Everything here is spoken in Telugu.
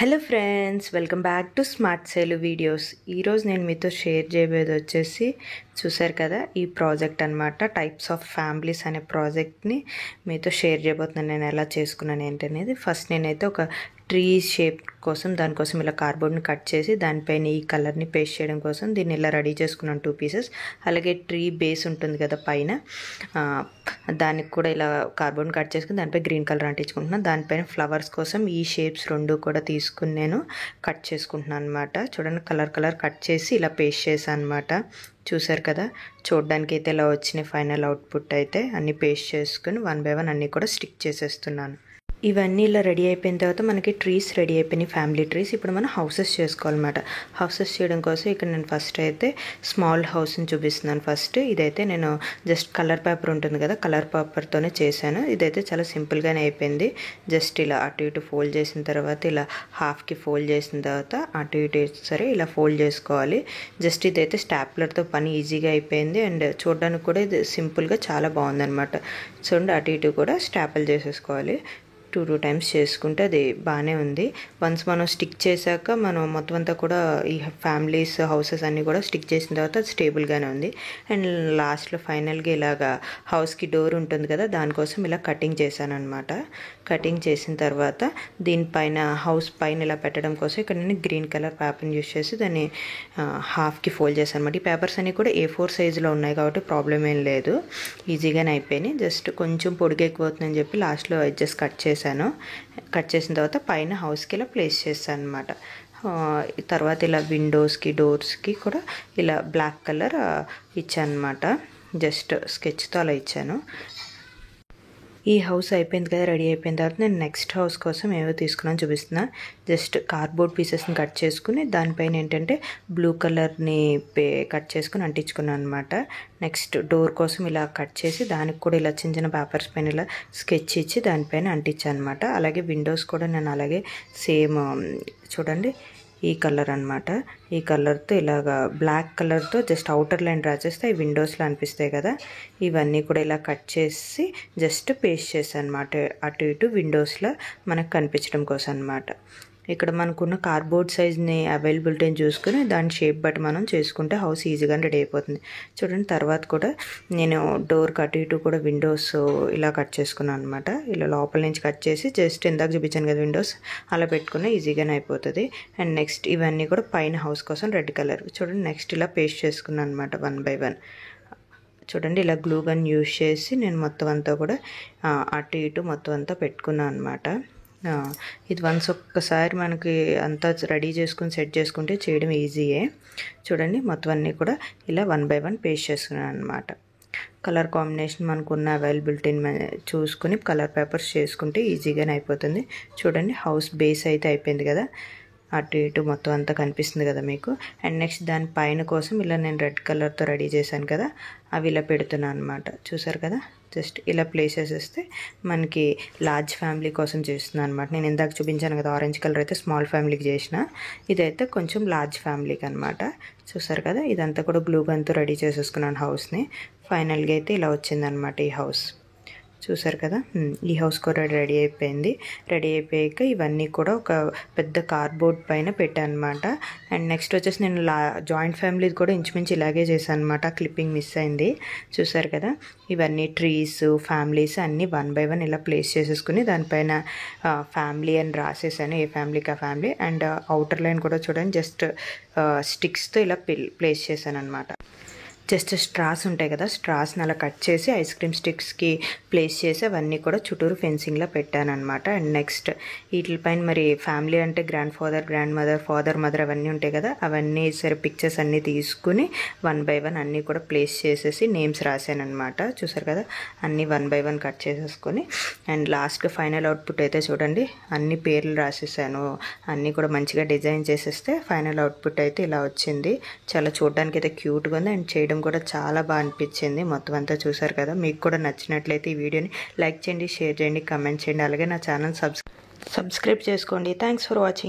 Hello friends, welcome back to smart sale videos. ఈరోజు నేను మీతో షేర్ చేయబోయేది వచ్చేసి చూసారు కదా, ఈ ప్రాజెక్ట్ అనమాట. టైప్స్ ఆఫ్ ఫ్యామిలీస్ అనే ప్రాజెక్ట్ని మీతో షేర్ చేయబోతున్నాను. నేను ఎలా చేసుకున్నాను ఏంటనేది. ఫస్ట్ నేనైతే ఒక ట్రీ షేప్ కోసం దానికోసం ఇలా కార్డ్బోర్డ్ని కట్ చేసి దానిపైన ఈ కలర్ని పేస్ట్ చేయడం కోసం దీన్ని ఇలా రెడీ చేసుకున్నాను 2 పీసెస్. అలాగే ట్రీ బేస్ ఉంటుంది కదా పైన, దానికి కూడా ఇలా కార్డ్బోర్డ్ని కట్ చేసుకుని దానిపై గ్రీన్ కలర్ అంటించుకుంటున్నాను. దానిపైన ఫ్లవర్స్ కోసం ఈ షేప్స్ 2 కూడా తీసుకుని నేను కట్ చేసుకుంటున్నాను అనమాట. చూడండి, కలర్ కట్ చేసి ఇలా పేస్ట్ చేశాను అనమాట. చూసారు కదా, చూడడానికి అయితే ఇలా వచ్చినాయి. ఫైనల్ అవుట్పుట్ అయితే అన్నీ పేస్ట్ చేసుకుని 1 by 1 అన్నీ కూడా స్టిక్ చేసేస్తున్నాను. ఇవన్నీ ఇలా రెడీ అయిపోయిన తర్వాత మనకి ట్రీస్ రెడీ అయిపోయినాయి, ఫ్యామిలీ ట్రీస్. ఇప్పుడు మనం హౌసెస్ చేసుకోవాలన్నమాట. హౌసెస్ చేయడం కోసం ఇక్కడ నేను ఫస్ట్ అయితే స్మాల్ హౌస్ని చూపిస్తున్నాను. ఫస్ట్ ఇదైతే నేను జస్ట్ కలర్ పేపర్ ఉంటుంది కదా, కలర్ పేపర్తోనే చేశాను. ఇదైతే చాలా సింపుల్గానే అయిపోయింది. జస్ట్ ఇలా అటు ఇటు ఫోల్డ్ చేసిన తర్వాత ఇలా హాఫ్కి ఫోల్డ్ చేసిన తర్వాత అటు ఇటు సరే ఇలా ఫోల్డ్ చేసుకోవాలి. జస్ట్ ఇదైతే స్టాప్లర్తో పని ఈజీగా అయిపోయింది. అండ్ చూడడానికి కూడా ఇది సింపుల్గా చాలా బాగుందన్నమాట. చూడండి, అటు ఇటు కూడా స్టాపుల్ చేసేసుకోవాలి. 2 times చేసుకుంటే అది బాగానే ఉంది. వన్స్ మనం స్టిక్ చేశాక మనం మొత్తం అంతా కూడా ఈ ఫ్యామిలీస్ హౌసెస్ అన్నీ కూడా స్టిక్ చేసిన తర్వాత అది స్టేబుల్గానే ఉంది. అండ్ లాస్ట్లో ఫైనల్గా ఇలాగా హౌస్కి డోర్ ఉంటుంది కదా, దానికోసం ఇలా కటింగ్ చేశాను అనమాట. కటింగ్ చేసిన తర్వాత దీనిపైన హౌస్ పైన ఇలా పెట్టడం కోసం ఇక్కడ నేను గ్రీన్ కలర్ పేపర్ని యూస్ చేసి దాన్ని హాఫ్కి ఫోల్డ్ చేశాను అనమాట. ఈ పేపర్స్ అన్నీ కూడా A4 సైజులో ఉన్నాయి కాబట్టి ప్రాబ్లం ఏం లేదు, ఈజీగానే అయిపోయినాయి. జస్ట్ కొంచెం పొడిగా ఎక్కువ అవుతుందని చెప్పి లాస్ట్లో జస్ట్ కట్ చేశాను. కట్ చేసిన తర్వాత పైన హౌస్కి ఇలా ప్లేస్ చేశాను అనమాట. తర్వాత ఇలా విండోస్కి డోర్స్కి కూడా ఇలా బ్లాక్ కలర్ ఇచ్చాను అనమాట. జస్ట్ స్కెచ్తో అలా ఇచ్చాను. ఈ హౌస్ అయిపోయింది కదా, రెడీ అయిపోయిన తర్వాత నేను నెక్స్ట్ హౌస్ కోసం ఏవో తీసుకున్నాను చూపిస్తున్నా. జస్ట్ కార్డ్బోర్డ్ పీసెస్ని కట్ చేసుకుని దానిపైన ఏంటంటే బ్లూ కలర్ని కట్ చేసుకుని అంటించుకున్నాను అనమాట. నెక్స్ట్ డోర్ కోసం ఇలా కట్ చేసి దానికి కూడా ఇలా చిన్న చిన్న పేపర్స్ పైన ఇలా స్కెచ్ ఇచ్చి దానిపైన అంటించాను అనమాట. అలాగే విండోస్ కూడా నేను అలాగే సేమ్ చూడండి ఈ కలర్ అనమాట. ఈ కలర్తో ఇలాగా బ్లాక్ కలర్తో జస్ట్ అవుటర్ లైన్ డ్రా చేస్తే ఈ విండోస్లో అనిపిస్తాయి కదా, ఇవన్నీ కూడా ఇలా కట్ చేసి జస్ట్ పేస్ట్ చేశాను అనమాట. అటు ఇటు విండోస్లో మనకు కనిపించడం కోసం అనమాట. ఇక్కడ మనకున్న కార్డ్బోర్డ్ సైజ్ని అవైలబిలిటీని చూసుకుని దాని షేప్ బట్టి మనం చేసుకుంటే హౌస్ ఈజీగా రెడీ అయిపోతుంది. చూడండి, తర్వాత కూడా నేను డోర్కి అటు ఇటు కూడా విండోస్ ఇలా కట్ చేసుకున్నాను అనమాట. ఇలా లోపల నుంచి కట్ చేసి జస్ట్ ఇందాక చూపించాను కదా విండోస్, అలా పెట్టుకుని ఈజీగానే అయిపోతుంది. అండ్ నెక్స్ట్ ఇవన్నీ కూడా పైన హౌస్ కోసం రెడ్ కలర్ చూడండి. నెక్స్ట్ ఇలా పేస్ట్ చేసుకున్నాను అనమాట 1 by 1. చూడండి, ఇలా గ్లూ గన్ యూజ్ చేసి నేను మొత్తం అంతా కూడా అటు ఇటు మొత్తం అంతా పెట్టుకున్నాను అనమాట. ఇది వన్స్ ఒక్కసారి మనకి అంతా రెడీ చేసుకుని సెట్ చేసుకుంటే చేయడం ఈజీయే. చూడండి, మొత్తం అన్నీ కూడా ఇలా 1 by 1 పేస్ట్ చేసుకున్నాను అనమాట. కలర్ కాంబినేషన్ మనకున్న అవైలబిలిటీని చూసుకుని కలర్ పేపర్స్ చేసుకుంటే ఈజీగానే అయిపోతుంది. చూడండి, హౌస్ బేస్ అయితే అయిపోయింది కదా, అటు ఇటు మొత్తం అంతా కనిపిస్తుంది కదా మీకు. అండ్ నెక్స్ట్ దాని పైన కోసం ఇలా నేను రెడ్ కలర్తో రెడీ చేశాను కదా, అవి ఇలా పెడుతున్నాను అనమాట. చూసారు కదా, జస్ట్ ఇలా ప్లేస్ చేసేస్తే మనకి లార్జ్ ఫ్యామిలీ కోసం చేస్తున్నాను అనమాట. నేను ఇందాక చూపించాను కదా ఆరెంజ్ కలర్ అయితే స్మాల్ ఫ్యామిలీకి చేసిన, ఇదైతే కొంచెం లార్జ్ ఫ్యామిలీకి అనమాట. చూసారు కదా, ఇదంతా కూడా గ్లూ గన్తో రెడీ చేసేసుకున్నాను హౌస్ని. ఫైనల్గా అయితే ఇలా వచ్చిందనమాట ఈ హౌస్. చూసారు కదా, ఈ హౌస్ కూడా రెడీ అయిపోయింది. రెడీ అయిపోయాక ఇవన్నీ కూడా ఒక పెద్ద కార్డ్బోర్డ్ పైన పెట్టాను అనమాట. అండ్ నెక్స్ట్ వచ్చేసి నేను జాయింట్ ఫ్యామిలీ కూడా ఇంచుమించు ఇలాగే చేశాను అనమాట. క్లిప్పింగ్ మిస్ అయింది. చూసారు కదా, ఇవన్నీ ట్రీస్ ఫ్యామిలీస్ అన్నీ 1 by 1 ఇలా ప్లేస్ చేసేసుకుని దానిపైన ఫ్యామిలీ అని రాసేసాను, ఏ ఫ్యామిలీకి ఆ ఫ్యామిలీ. అండ్ అవుటర్ లైన్ కూడా చూడండి జస్ట్ స్టిక్స్తో ఇలా ప్లేస్ చేశాను అనమాట. జస్ట్ స్ట్రాస్ ఉంటాయి కదా, స్ట్రాస్ని అలా కట్ చేసి ఐస్ క్రీమ్ స్టిక్స్కి ప్లేస్ చేసి అవన్నీ కూడా చుట్టూరు ఫెన్సింగ్లో పెట్టాను అనమాట. అండ్ నెక్స్ట్ వీటిపైన మరి ఫ్యామిలీ అంటే grand father, grand mother, father, mother అవన్నీ ఉంటాయి కదా, అవన్నీ సరే పిక్చర్స్ అన్నీ తీసుకుని 1 by 1 అన్నీ కూడా ప్లేస్ చేసేసి నేమ్స్ రాశాను అనమాట. చూసారు కదా, అన్నీ 1 by 1 కట్ చేసేసుకొని అండ్ లాస్ట్గా ఫైనల్ అవుట్పుట్ అయితే చూడండి అన్ని పేర్లు రాసేసాను. అన్నీ కూడా మంచిగా డిజైన్ చేసేస్తే ఫైనల్ అవుట్పుట్ అయితే ఇలా వచ్చింది. చాలా చూడడానికి అయితే క్యూట్గా ఉంది అండ్ చేయడం కూడా చాలా బాగా అనిపించింది. మొత్తం అంతా చూసారు కదా, మీకు కూడా నచ్చినట్లయితే ఈ వీడియోని లైక్ చేయండి, షేర్ చేయండి, కమెంట్ చేయండి. అలాగే నా ఛానల్ సబ్స్క్రైబ్ చేసుకోండి. Thanks for watching.